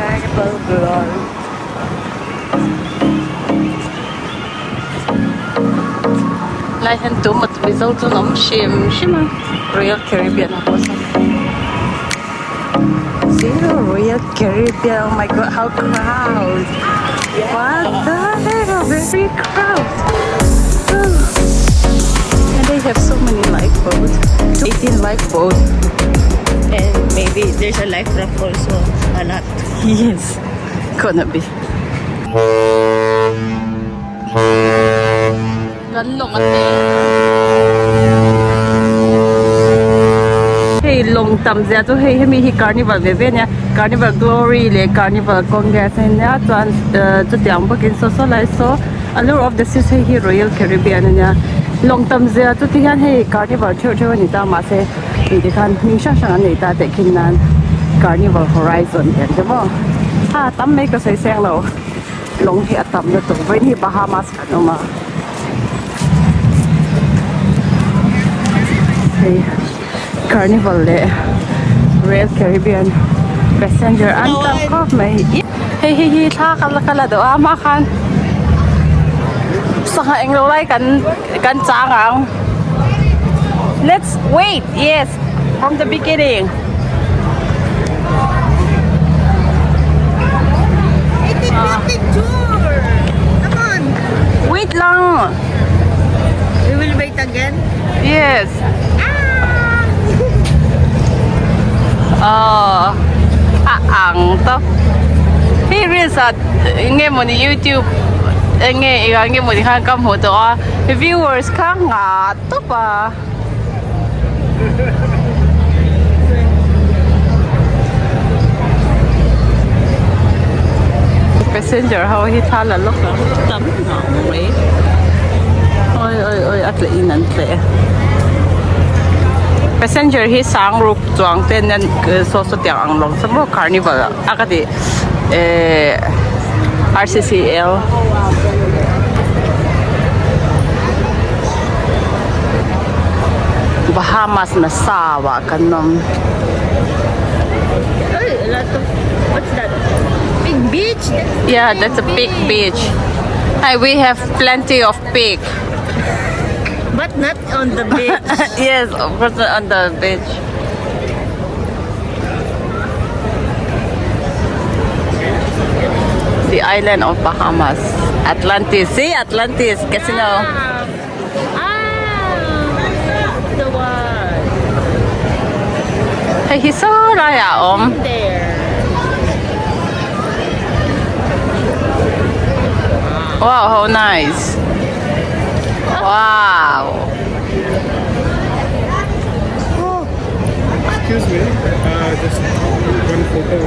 Carnival Glory. Lại hình tụ một ví dụ cho nó xiêm xiêm mà Royal Caribbean ako sa Zero Royal Caribbean. Oh my god, how crowd! What the hell? Very crowd. And they have so many lifeboats. 18 lifeboats. And maybe there's a life raft also. A lot. Yes, gonna be. Ganlong at hey, long tam zia to hey mi hi carnival ve ve nya carnival glory le carnival congress nya chuan chu tiang bakin so lai so allure of the seas hi Royal Caribbean nya long tam zia chu ti han hey carnival theu ni ta ma se ni khan ning sha sha ni ta te kin nan carnival horizon yan de mo ha tam me ka sai seng lo long hi atam na to vai ni Bahamas kanoma hey Carnival le Royal Caribbean passenger antam ko may hey tha kala do ama khan sa eng lo lai kan changang let's wait yes from the beginning Picture! Come on! wait lang We will wait again. yes ang to here is at nghe mo ni YouTube nghe mo ni khan kam ho to viewers ka nga to pa passenger how he thala look Tắm ngọn ấy. oi at le inan tle passenger hi sang ruk chuang ten nan so tiang ang long samo carnival akati RCCL Bahamas na sawa kanom Hey, a lot of... What's that? Big beach? yeah that's a big beach hi we have plenty of pig But not on the beach. yes of course on the beach the island of Bahamas Atlantis see Atlantis casino The one. hey he saw raya There. wow how nice wow Excuse me, just one photo.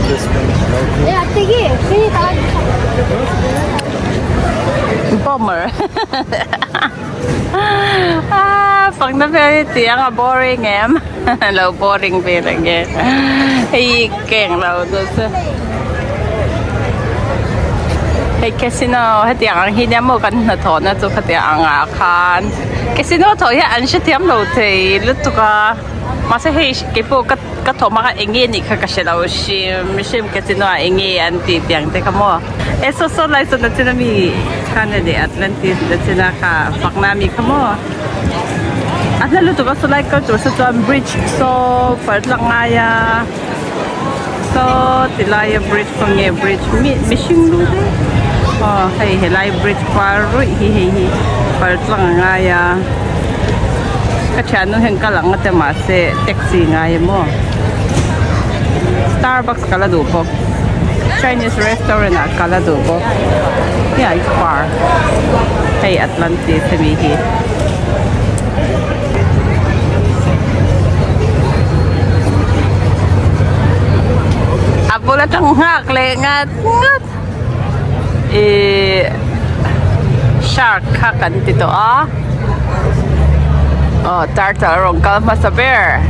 This one. Yeah, sige. Sige, bomber pag na tiang boring em lâu boring về là nghe hay kèn lâu đó hay casino hay tiang hi nhắm một căn là thọ na cho cái tiang à khan casino thọ ya anh sẽ tiêm lâu thì lúc tụi mà sẽ hay cái bộ cái thọ mà cái anh nghe nhỉ cái sẽ lâu sim casino anh nghe anh ti tiang thế cái mo so lai so na china mi kana de Atlantis na china ka fakna mi kamo at na luto ka so like ka to sa bridge so part lang ngaya so tilaya bridge pang bridge mission lu de oh hey helai bridge paru hi part lang ngaya ka chanu hen ka lang ate ma se taxi ngaya mo Starbucks kala do po Chinese restaurant at Caladobo. Yeah, it's far. Hey, Atlantis, Samihi. Abulat ang hak, lengat. Shark hakan dito, ah. Oh, turtle, rong kalma sa bear.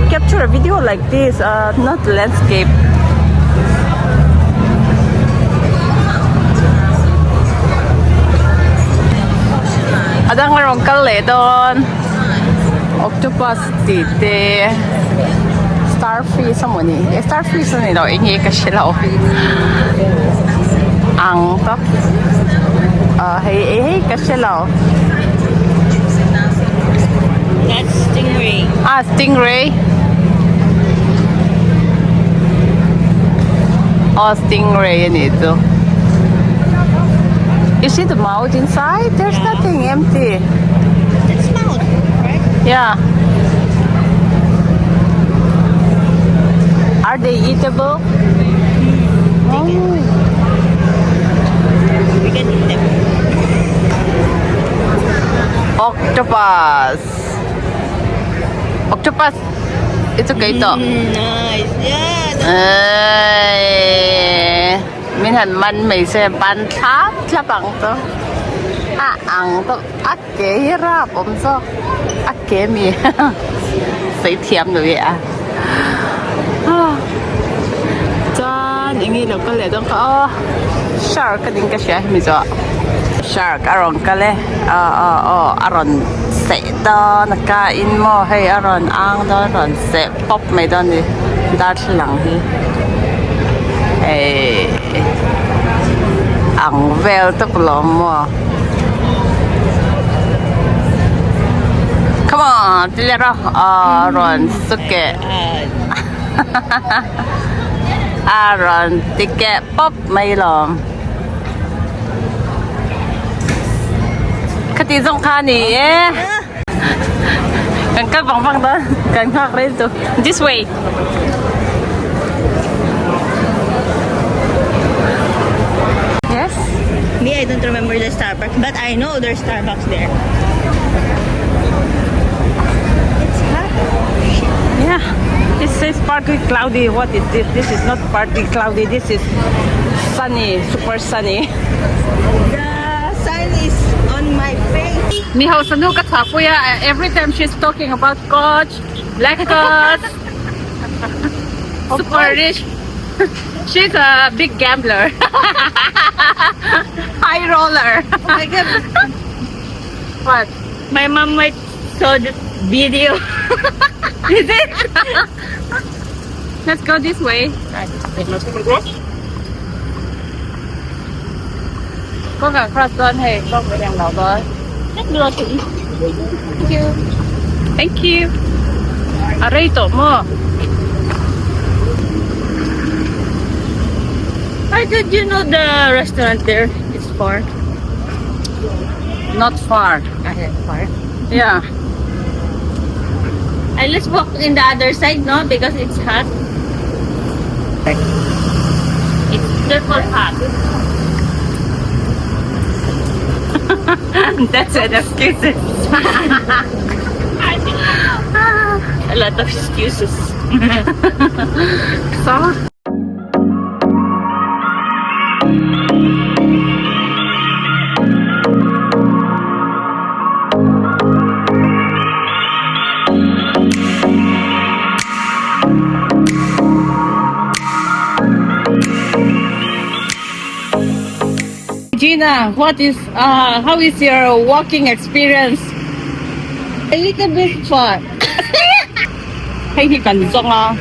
Capture a video like this, not landscape. Ada nga rong kale doon. Octopus tite. Starfish sa mo ni. Starfish na nila. Ingi ka sila. Ang to. Hey ka sila. That's stingray. Stingray. Stingray yan ito. You see the mouth inside? There's nothing empty. It's mouth, right? Yeah. Are they eatable? Oh. We can eat them. Octopus. Octopus. It's okay to. Nice. Yeah. Mình hình mình mì xe ban tháp là bằng to. Ăn to. Kế ra bấm so. Kế mì. Sấy thiêm rồi ạ. Chân, nghĩ là có lẽ đó có shark cái đinh cái xe mì cho. Shark aron ka le. Aron se to nakain mo hay aron ang do aron se pop may do ni dat lang hi. Ang vel to klom mo. Come on, tilera aron suke. Aron tike pop may lom. Kati dong kani Kan ka bang da kan ka rito. This way. Yes. Me, I don't remember the Starbucks, but I know there's Starbucks there. It's hot. Yeah. This says partly cloudy. What is this? This is not partly cloudy. This is sunny, super sunny. The sun is on my face. Miho sanu ka tapuya. Every time she's talking about coach, like coach, super rich. She's a big gambler. High roller. Oh my God. What? My mom might saw the video. Is it? Let's go this way. Có cả cross zone hay con phải đèn đỏ rồi. Let's go to eat. Thank you. Thank you. Arito mo. How did you know the restaurant there is far? Not far. Far. Yeah. And let's walk in the other side, no? Because it's hot. It's triple hot. That's an excuse. A lot of excuses. So. Gina, how is your walking experience? A little bit far. Thấy khi cần xong à?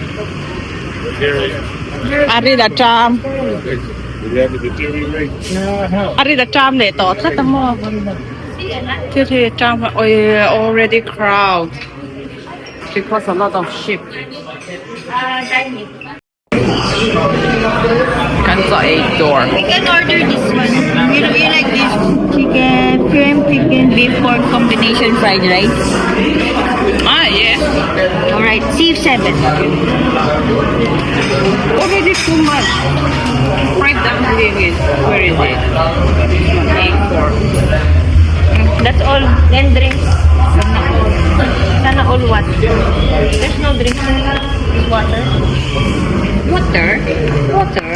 Ari đã tram. Ari đã tram để tỏ thắt tamo. Thế thì tram already crowd because a lot of sheep. Can say door. You can order this one. You like this chicken, cream chicken, beef pork combination fried rice. Yes. Alright, C7. Already too much. Fried dumpling is, where is it? A4. That's all. Then drinks. Sana all what? There's no drinks. Water. Water? Water?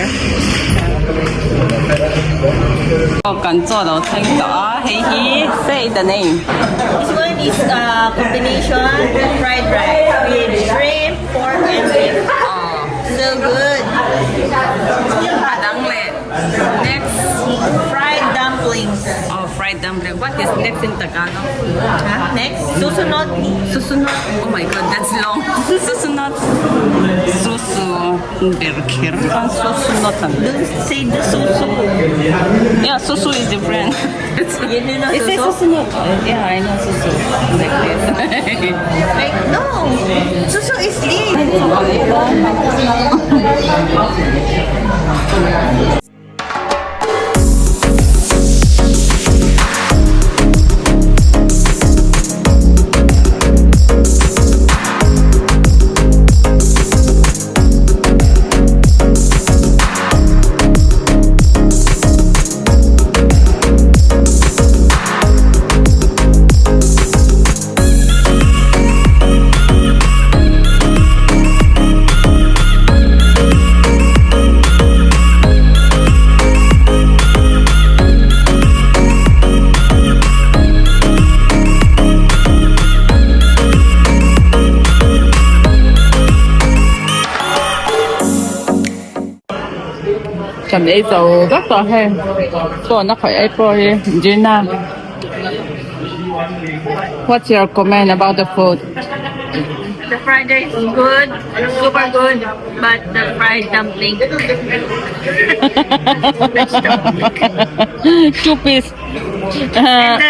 我近座度聽到希希 say the name. This one is a combination fried rice with shrimp, pork, and beef. So good. Padang le. Next. Fried dumplings. Oh, fried dumpling. What is next in Tagalog? Huh? Next, susunod. Susunod. Oh my god, that's long. Susunod. Susu. Burger. Susunod. Don't say the susu. Yeah, susu is different. You know It says susu? susunod. Yeah, I know susu. Like this. Like, no. Susu is leaf. Cầm ấy dầu rất là hay. Tôi nó phải April Gina. What's your comment about the food? The fried rice is good, super good, but the fried dumpling. Two piece. And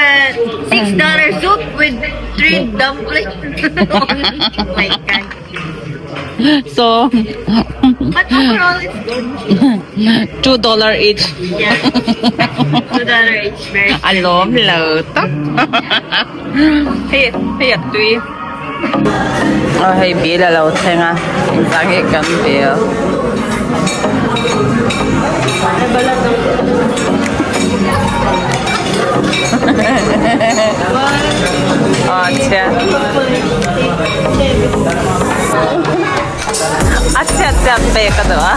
the $6 soup with 3 dumplings. Oh my god. So But overall, it's good. $2 each. Yeah. $2 each. Very Anh lốm lờ tóc. Hay tuy. Hay bị là lâu thêm à. Sáng cái cần bị. Acha. Acha pe ka doa.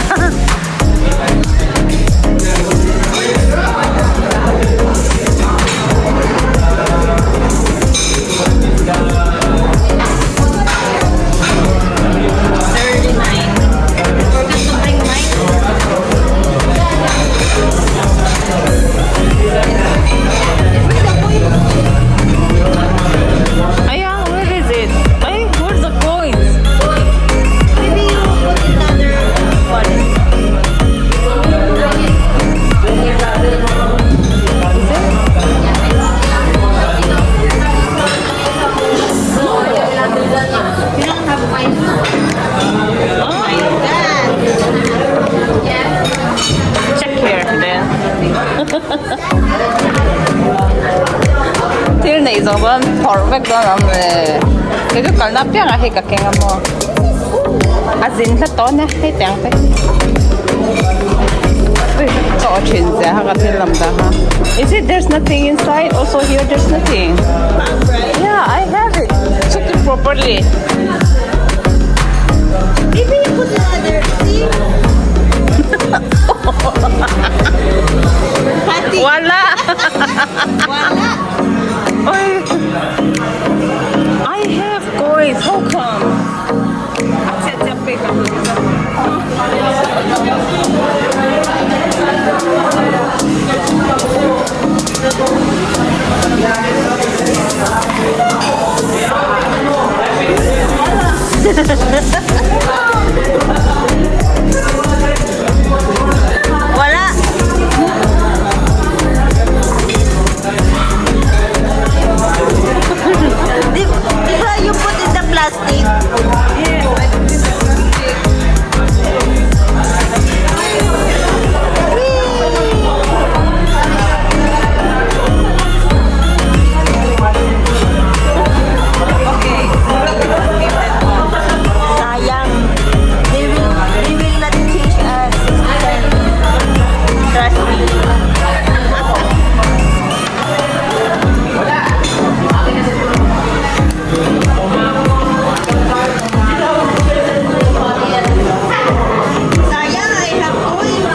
Til này rồi vẫn perfect đó lắm nè. Cái cái nắp tiếng à hay cả cái ngâm mò. À dính hết to nè, hay tiếng thế. Ui, có chuyện gì ha cái làm đó ha. Is it there's nothing inside? Also here there's nothing. Yeah, I have it. Check it properly. Maybe you put another. See? Wala. Wala. Oy. I have coins. How come? Wala. Di ba you put in the plastic? Sayang. They will not change us. Trust me. Sayang, I have oil.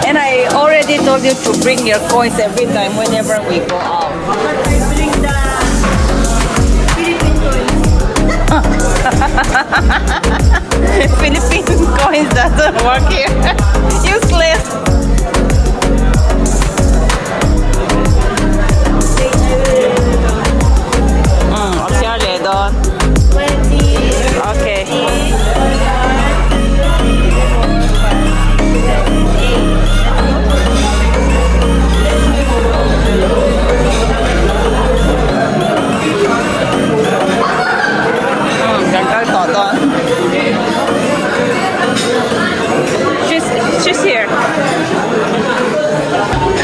And I already told you to bring your coins every time whenever we go out. But I bring the Philippine coins. Philippine coins doesn't work here. Useless. Australia doon. 20. Okay. Ganggal to doon. She's here.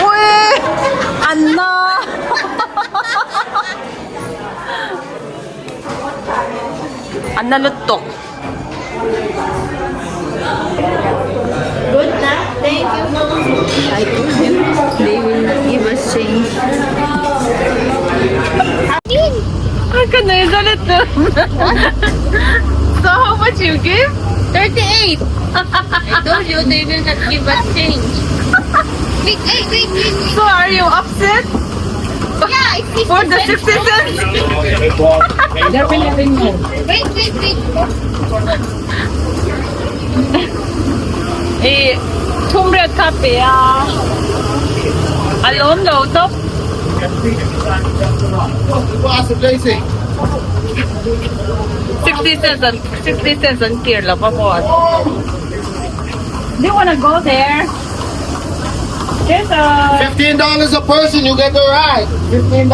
Uy! Anna! Anna lutok. Good na. Thank you. I told him they will give us change. I can isn't it? So how much you give? 38. I told you they will not give us change. Wait. So are you upset Yeah, it's 60 for the cents. 60 cents? Wait. 이 통레 카페야. Alone no top. What's the basic? 60 cents on tier lang pa po. Do you wanna go there? There's a $15 a person, you get the ride. $15.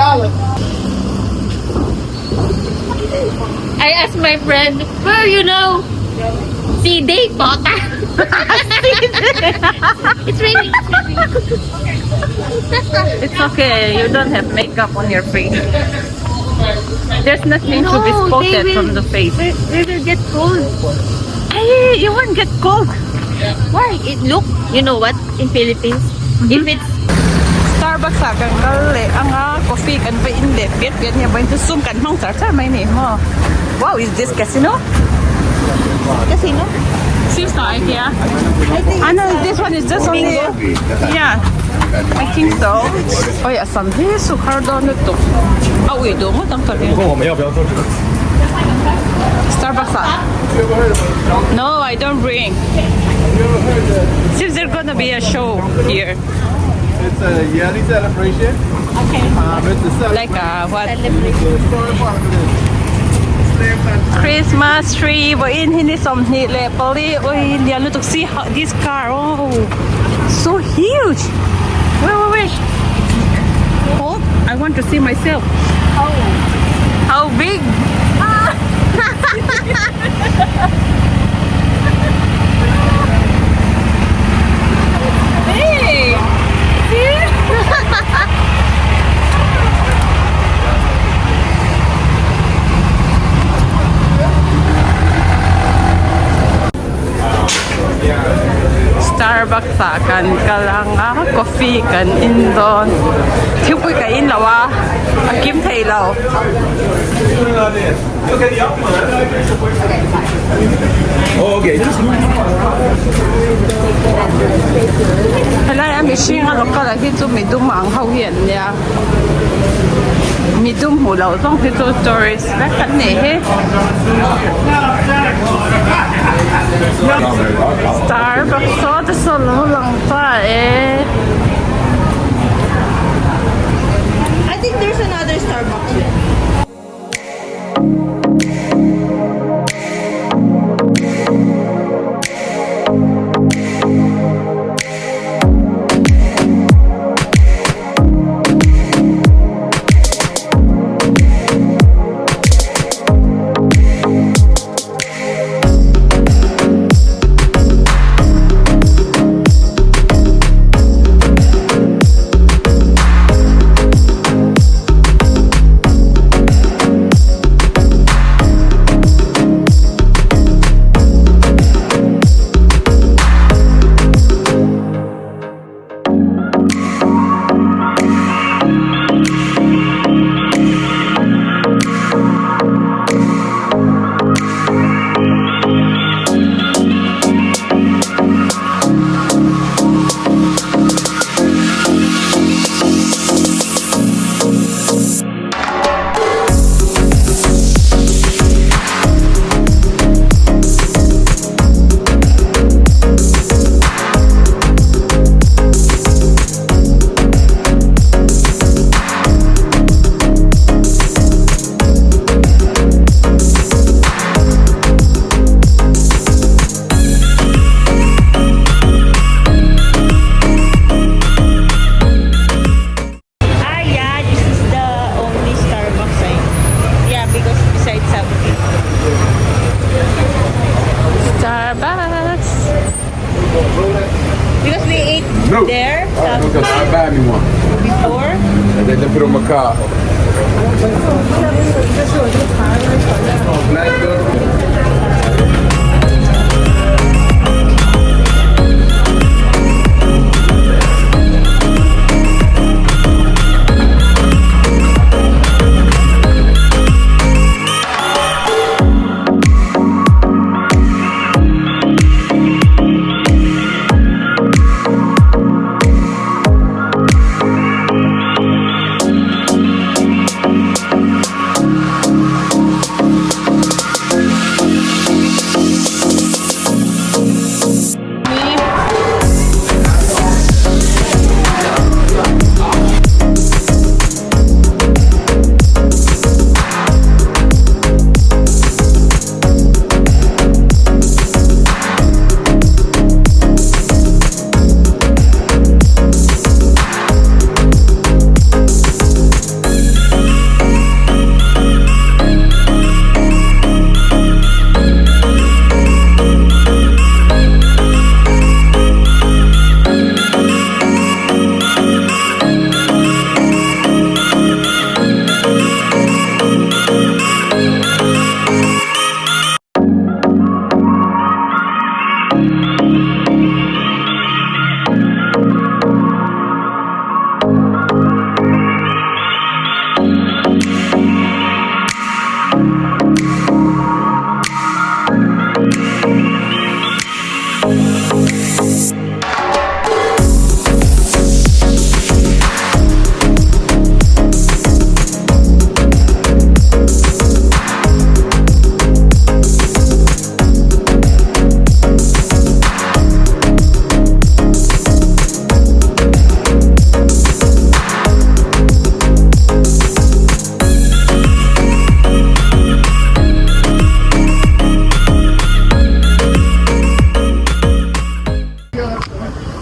I asked my friend, well, you know, see, they bought that. It's raining. It's okay. You don't have makeup on your face. There's nothing to be No, spotted they will- from the face. We will get cold. Hey, you won't get cold. Why? Look, you know what? In Philippines, if it's Starbucks kan kali ang coffee kan ba in the bit niya ba into zoom kan hong sar may ni mo. Wow, is this casino? casino, Seems like yeah. I think I know this one is just only yeah. I think so. Oh yeah, some here so hard on it. Ah, wait, do mo tang kali. 我们要不要做这个？ Starbucks. No, I don't bring. Seems there's gonna be a show here. It's a yearly celebration. okay. It's a celebration. Like what? Celebrate. Christmas tree. Vawiin hindi somni le pali. Oy, lian to see this car. Oh, so huge. Wait. Oh, I want to see myself. How big? Hey! Starbucks kan kalang coffee kan indon. Thiếu quý cái in lẩu à? Kiếm thầy lẩu. Oh, okay. Hala em bị xuyên ăn cái là khi chúng mình đúng mạng hậu hiện nha. Mình đúng mù lẩu trong khi chúng tourist các cảnh này hết. Starbucks so the solo lang pa eh. I think there's another Starbucks here. ate No. there Okay, I'll buy me one. before. And then they put on my car. Black girl.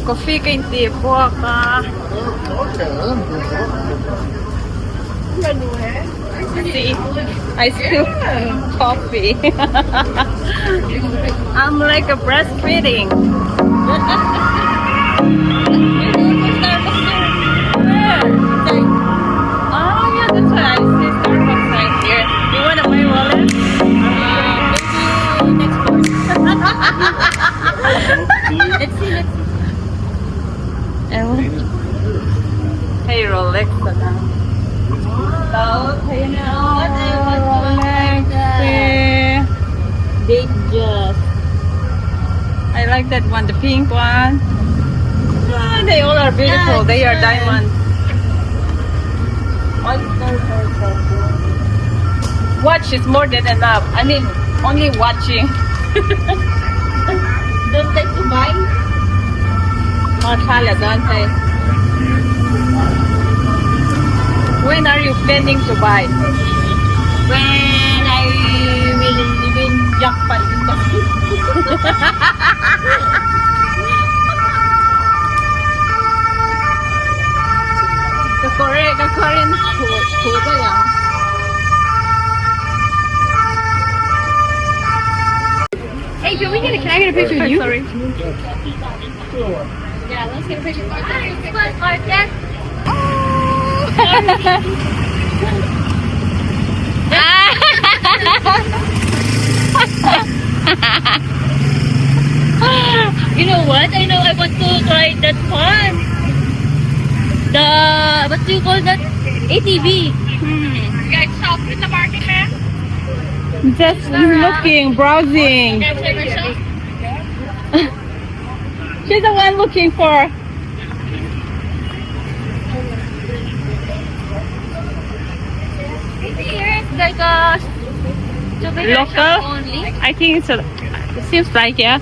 Coffee kay tipo ka. See, I still coffee. I'm like a breastfeeding. Oh yeah, that's why I see Starbucks right here. You want to buy wallet? Maybe next month. Let's see. Hey, Rolex na lang. Hey, now. Rolex. They just. I like that one, the pink one. Ah, they all are beautiful. Yeah, They are it's diamond. Watch is more than enough. I mean, only watching. Don't like to buy? Makala, don't I? When are you planning to buy? When I will win jackpot. The Korean food yan. Hey, can I get a picture with you? Sorry. Yeah, let's get a picture. Like that. You know what? I know I want to try that one. The, what do you call that? ATV. You guys shop in the market, man? Just looking, browsing. Can I play myself? She's the one looking for. Here it's like a souvenir Local? shop only. I think it's it seems like, yeah.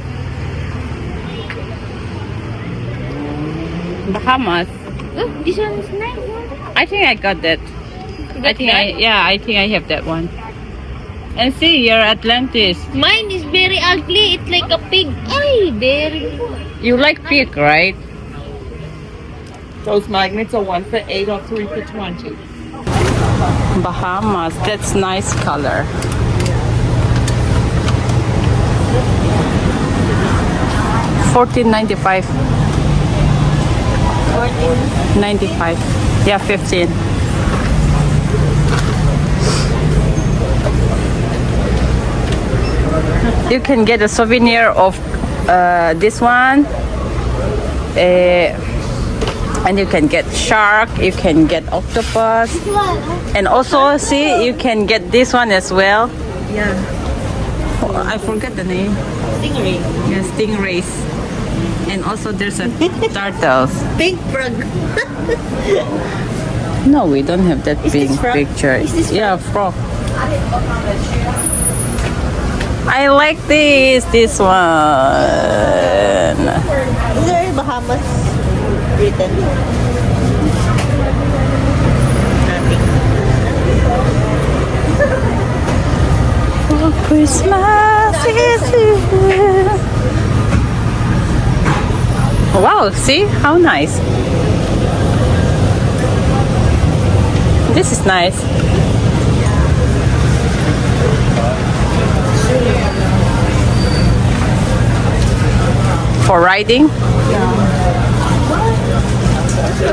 Bahamas. Oh, this one is nice. I think I got that. I think I have that one. And see, you're Atlantis. Mine is very ugly. It's like a pig. Ay, very. You like pig, right? Those magnets are 1 for 8 or 3 for 20. Bahamas. That's nice color. $14.95. 95. Yeah, 15. You can get a souvenir of this one. And you can get shark, you can get octopus. And also, see, you can get this one as well. Yeah. Oh, I forget the name. Stingray. Yeah, stingrays. And also there's a turtles. Pink frog. No, we don't have that Is this pink frog? picture. Is this frog? Yeah, frog. I like this one. Is there a Bahamas written? Nothing. For Christmas is here. Wow, see how nice. This is nice. For riding?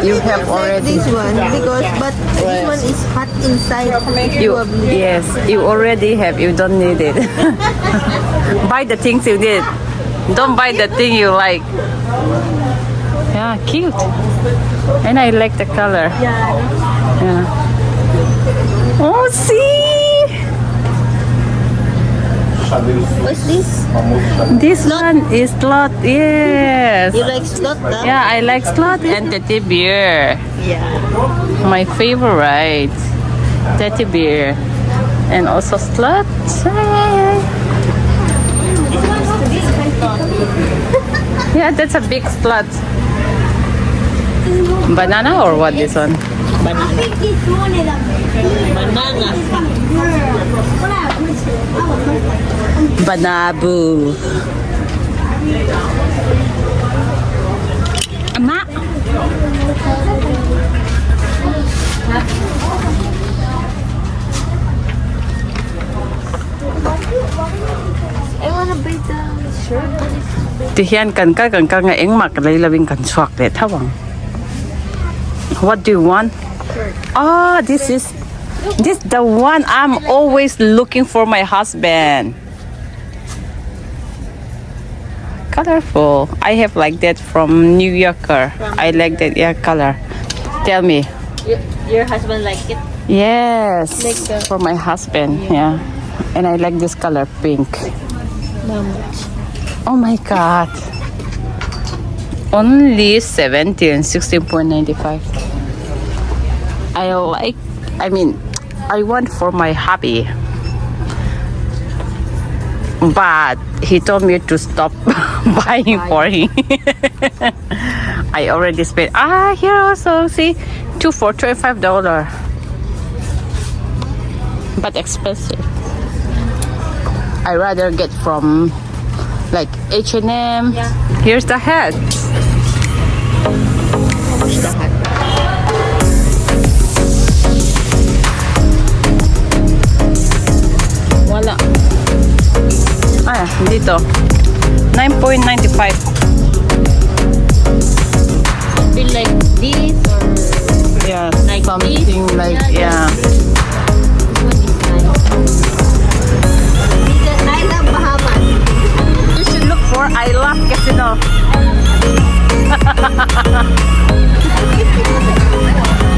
You have already. This one because this one is hot inside. Yes, you already have. You don't need it. Buy the things you need. Don't buy the thing you like. Yeah, cute. And I like the color. Yeah. Oh, see. What's this? This one is slot. Yes. You like slot, huh? Yeah, I like slot and teddy bear. Yeah. My favorite teddy bear, and also slot. Yeah, that's a big slot. Banana or what? This one? Banana. Banabu. Ama. I wanna buy the shirt. Tihian kan ka nga eng mak lay labing kan swak le thawang. What do you want? Oh, this the one I'm always looking for my husband. Colorful. I have like that from New Yorker. I like that color. Tell me. Your husband like it? Yes. For my husband. Yeah. And I like this color pink. Oh my god. Only 17, 16.95. I want for my hobby. But he told me to stop buying for him. I already spent. Here also, see, 2 for $25. But expensive. I rather get from like H&M. Yeah. Here's the hat. Wala. Dito. 9.95. Feel like this or Yeah, Like something this? like, Yeah, yeah. this one is nice. I love Bahamas. You should look for I Love Casino.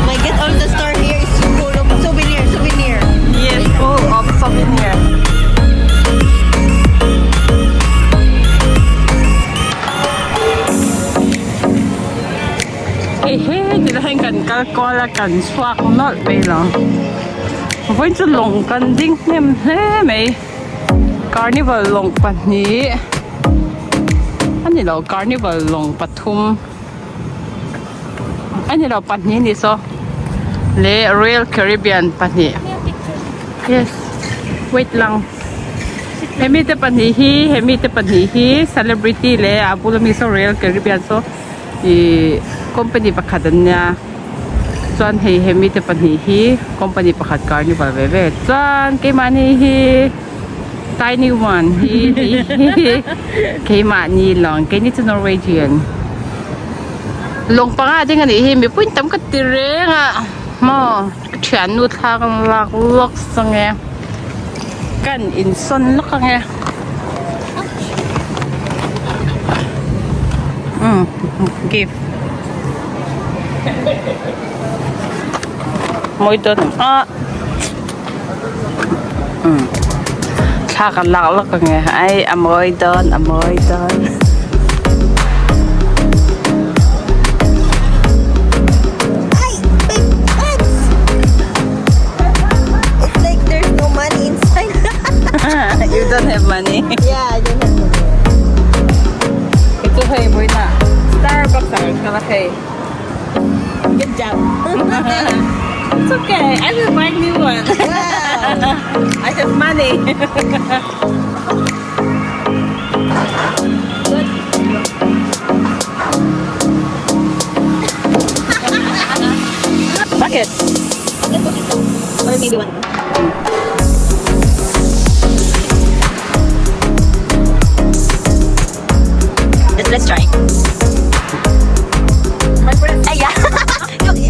My God, all the store here is full of souvenir. Yes, full of souvenir. Dilahin kan kalkola kan swak notไปหรอวันจะลงกันดิ้งเนี่ยไหม Carnival ลงปันนี้อันนี้เรา Carnival ลงปทุมอันนี้เราปันนี้นี่ซะเล Real Caribbean ปันนี้ yes wait lang เฮมิเตปันนี้เฮมิเตปันนี้ celebrity เลยอาบุลมิโซ Real Caribbean so company pakatan niya. Chuan hei mi te pani hi company pakat Carnival ve chuan ke mani hi tiny one hi ke mani long ke ni to Norwegian lông pa nga din nga ni himi pun tam ka tire nga mo thian nu thang lak lok sange kan in son lak nge give mỗi tuần thà cả lắc lắc nge ai mỗi tuần You don't have money. Yeah, I don't have money. Ito hey boy na. Starbucks ang kalaki. Good job. It's okay. I will buy new one. Wow. I have money. Bakit? Or maybe one. Let's try. My friend. Ay, yeah.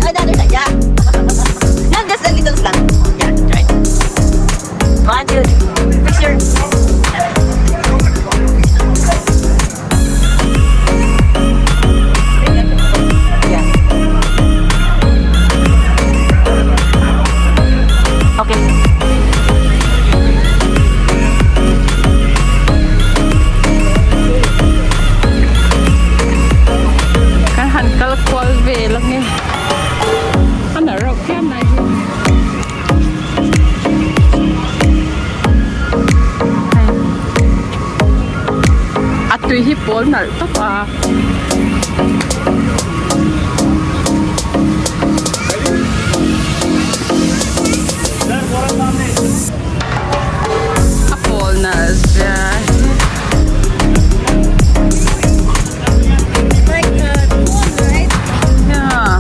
Another side, yeah. No, just a little slang. Yeah, try. 1, 2, 3. Picture. Yeah. Okay. Kan hankal kwal ve lang ni. Ano raw kaya na yun? At tuy hipol na ito pa. Apol na siya. Like phone, right? Yeah.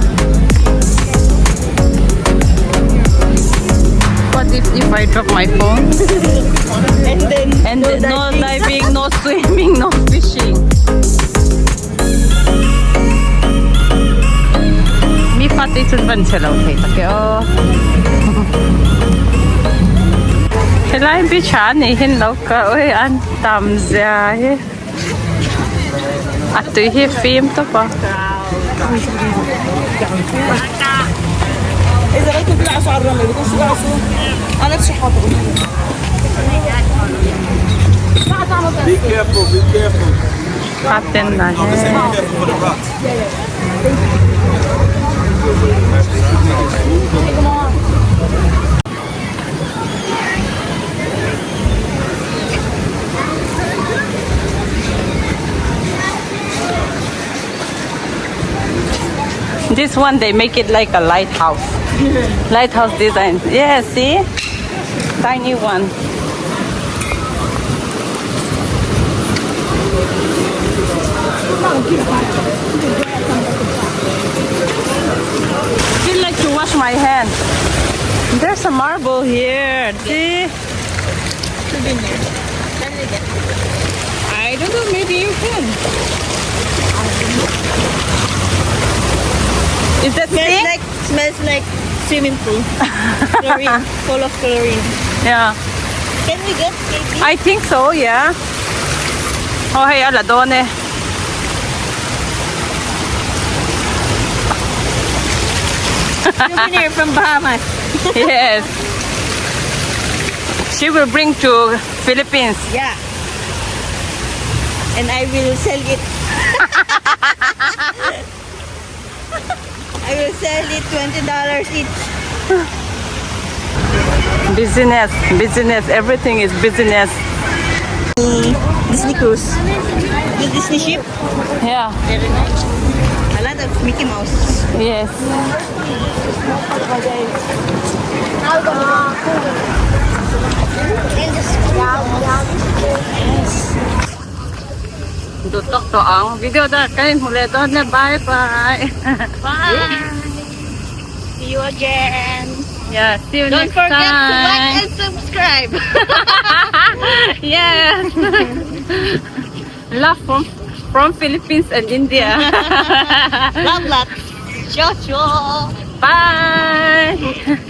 What if I drop my phone? And then No diving, no swimming, no fishing. Mi pati sulban sila okay. Okay, oh. Kailangan bichan eh, hinlaw ka. Uy, ang tamzya eh. At ito'y film to pa. إذا غير كنت العصا على الرمل بكون العصا أنا بشي حاضر. Be careful, be careful. Paten na Be eh. careful for the rocks. This one they make it like a lighthouse. Lighthouse design. Yeah, see? Tiny one. Feel like to wash my hand. There's a marble here. See? I don't know, maybe you can. Is that thing? Smells like swimming pool. Chlorine, full of chlorine. Yeah. Can we get maybe? I think so, yeah. Oh, hey, ala doon eh. Souvenir from Bahamas. Yes. She will bring to Philippines. Yeah. And I will sell it. I will sell it $20 each. Business. Everything is business. Disney cruise. The Disney ship. Yeah. Very nice. A lot of Mickey Mouse. Yes. Tutok to ang video da kain muli doon na bye. Bye. See you again. Yeah, see you Don't next forget to time. like and subscribe. Yes. Love from from Philippines and India. Love, love. Sure, sure. Bye.